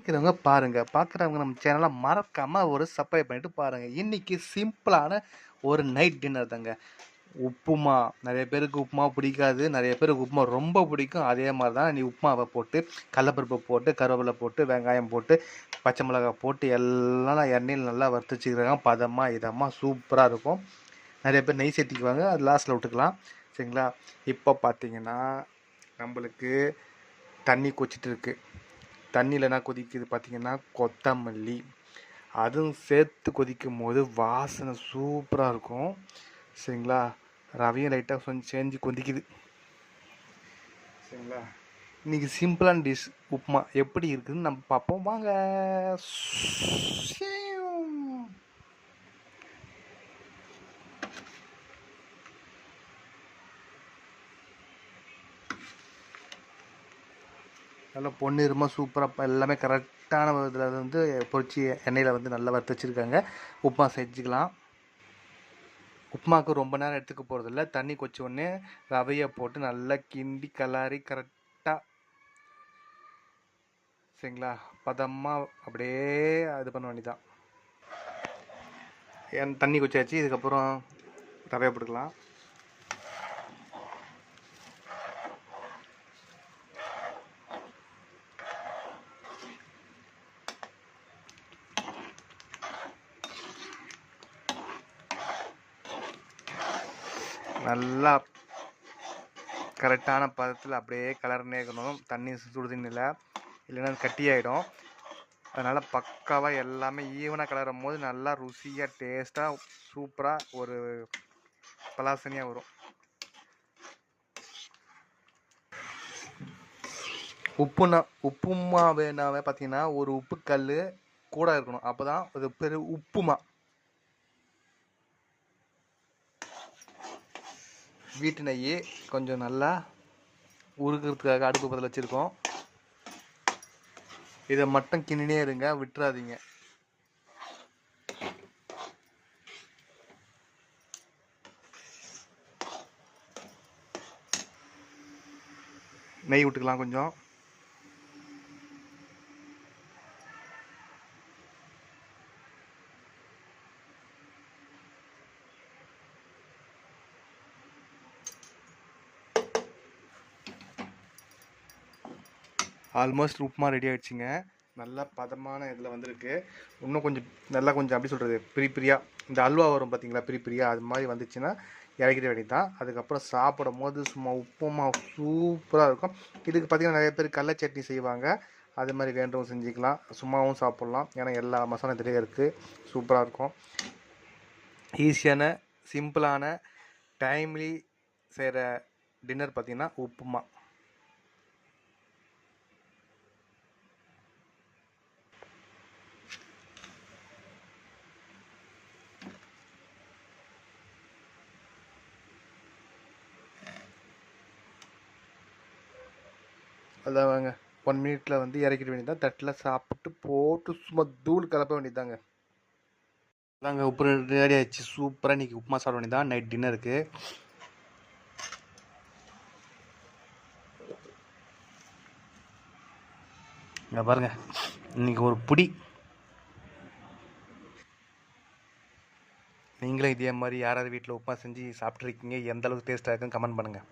பார்க்குறவங்க பாருங்கள், பார்க்குறவங்க நம்ம சேனலை மறக்காமல் ஒரு சப்ஸ்கிரைப் பண்ணிட்டு பாருங்கள். இன்றைக்கி சிம்பிளான ஒரு நைட் டின்னர் தாங்க. உப்புமா. நிறைய பேருக்கு உப்புமா பிடிக்காது, நிறைய பேருக்கு உப்புமா ரொம்ப பிடிக்கும். அதே மாதிரி தான் நீ உப்புமாவை போட்டு கடலப்பருப்பு போட்டு கருவேப்பிலை போட்டு வெங்காயம் போட்டு பச்சை மிளகாய் போட்டு எல்லாம் எண்ணெயில் நல்லா வறுத்து வச்சுக்கிறாங்க. பதமாக இதமாக சூப்பராக இருக்கும். நிறைய பேர் நெய் சேர்த்திக்குவாங்க, அது லாஸ்ட்டில் விட்டுக்கலாம். சரிங்களா? இப்போ பார்த்தீங்கன்னா நம்மளுக்கு தண்ணி கொச்சிட்டு இருக்குது. தண்ணியில் என்ன கொதிக்குது பார்த்தீங்கன்னா கொத்தமல்லி, அதுவும் சேர்த்து கொதிக்கும் போது வாசனை சூப்பராக இருக்கும். சரிங்களா? ரவையும் லைட்டாக கொஞ்சம் சேஞ்சு கொதிக்குது. சரிங்களா? இன்றைக்கி சிம்பிளான டிஷ் உப்புமா எப்படி இருக்குதுன்னு நம்ம பார்ப்போம் வாங்க. நல்லா பொன்னிறமாக சூப்பராக எல்லாமே கரெக்டான இதில் வந்து பொரிச்சு எண்ணெயில் வந்து நல்லா வறுத்து வச்சுருக்காங்க. உப்புமா செஞ்சுக்கலாம். உப்புமாவுக்கு ரொம்ப நேரம் எடுத்துக்க போகிறதில்ல. தண்ணி கொச்ச உடனே ரவையை போட்டு நல்லா கிண்டி கலாரி கரெக்டாக, சரிங்களா, பதமாக அப்படியே இது பண்ண வேண்டியதான். தண்ணி கொச்சாச்சு. இதுக்கப்புறம் ரவையை போட்டுக்கலாம். நல்லா கரெக்டான பதத்தில் அப்படியே கலர்னே இருக்கணும். தண்ணி சுடு தண்ணியில், இல்லைன்னா கட்டியாயிடும். அதனால் பக்காவாக எல்லாமே ஈவனாக கலரும் போது நல்லா ருசியாக டேஸ்ட்டாக சூப்பராக ஒரு பலாசனியாக வரும். உப்புமா வேணாவே பார்த்தீங்கன்னா ஒரு உப்பு கல் கூட இருக்கணும். அப்போ தான் அது பெரிய உப்புமா. வீட்டு நெய் கொஞ்சம் நல்லா உருகிறதுக்காக அடுப்பு பதில் வச்சுருக்கோம். இதை மட்டும் கிண்டினே இருங்க, விட்டுறாதீங்க. நெய் விட்டுக்கலாம் கொஞ்சம். ஆல்மோஸ்ட் உப்புமா ரெடி ஆகிடுச்சிங்க. நல்லா பதமான இதில் வந்திருக்கு. இன்னும் கொஞ்சம் நல்லா கொஞ்சம் அப்படி சொல்கிறது பிரியாக இந்த அல்வா வரும் பார்த்தீங்களா, பிரியாக அது மாதிரி வந்துச்சுன்னா இறக்கிற வேண்டியது தான். அதுக்கப்புறம் சாப்பிடும் போது சும்மா உப்புமா சூப்பராக இருக்கும். இதுக்கு பார்த்திங்கன்னா நிறைய பேர் கடல சட்னி செய்வாங்க. அது மாதிரி வேண்டவும் செஞ்சுக்கலாம், சும்மாவும் சாப்பிட்லாம். ஏன்னா எல்லா மசாலா இதிலே இருக்குது. சூப்பராக இருக்கும். ஈஸியான சிம்பிளான டைம்லி செய்கிற டின்னர் பார்த்திங்கன்னா உப்புமா. அதான் வாங்க 1 மினிட்ல வந்து இறக்கிட வேண்டியதான். தட்டில் சாப்பிட்டு போட்டு சும்மா தூள் கலப்ப வேண்டியதாங்க. அதாங்க உப்பு ரெடி ஆயிடுச்சு. சூப்பராக இன்றைக்கி உப்புமா சாப்பிட வேண்டியதான் நைட் டின்னருக்கு. இங்கே பாருங்க, இன்றைக்கி ஒரு புடி. நீங்களும் இதே மாதிரி யாராவது வீட்டில் உப்புமா செஞ்சு சாப்பிட்ருக்கீங்க, எந்த அளவுக்கு டேஸ்ட்டாக இருக்குன்னு கமெண்ட் பண்ணுங்கள்.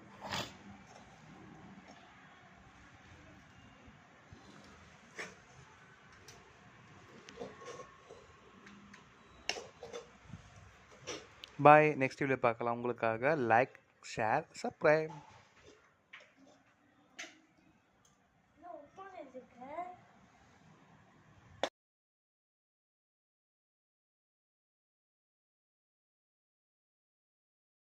பாய். நெக்ஸ்ட் வீடியோ பார்க்கலாம். உங்களுக்காக லைக், ஷேர், சப்ஸ்கிரைப்.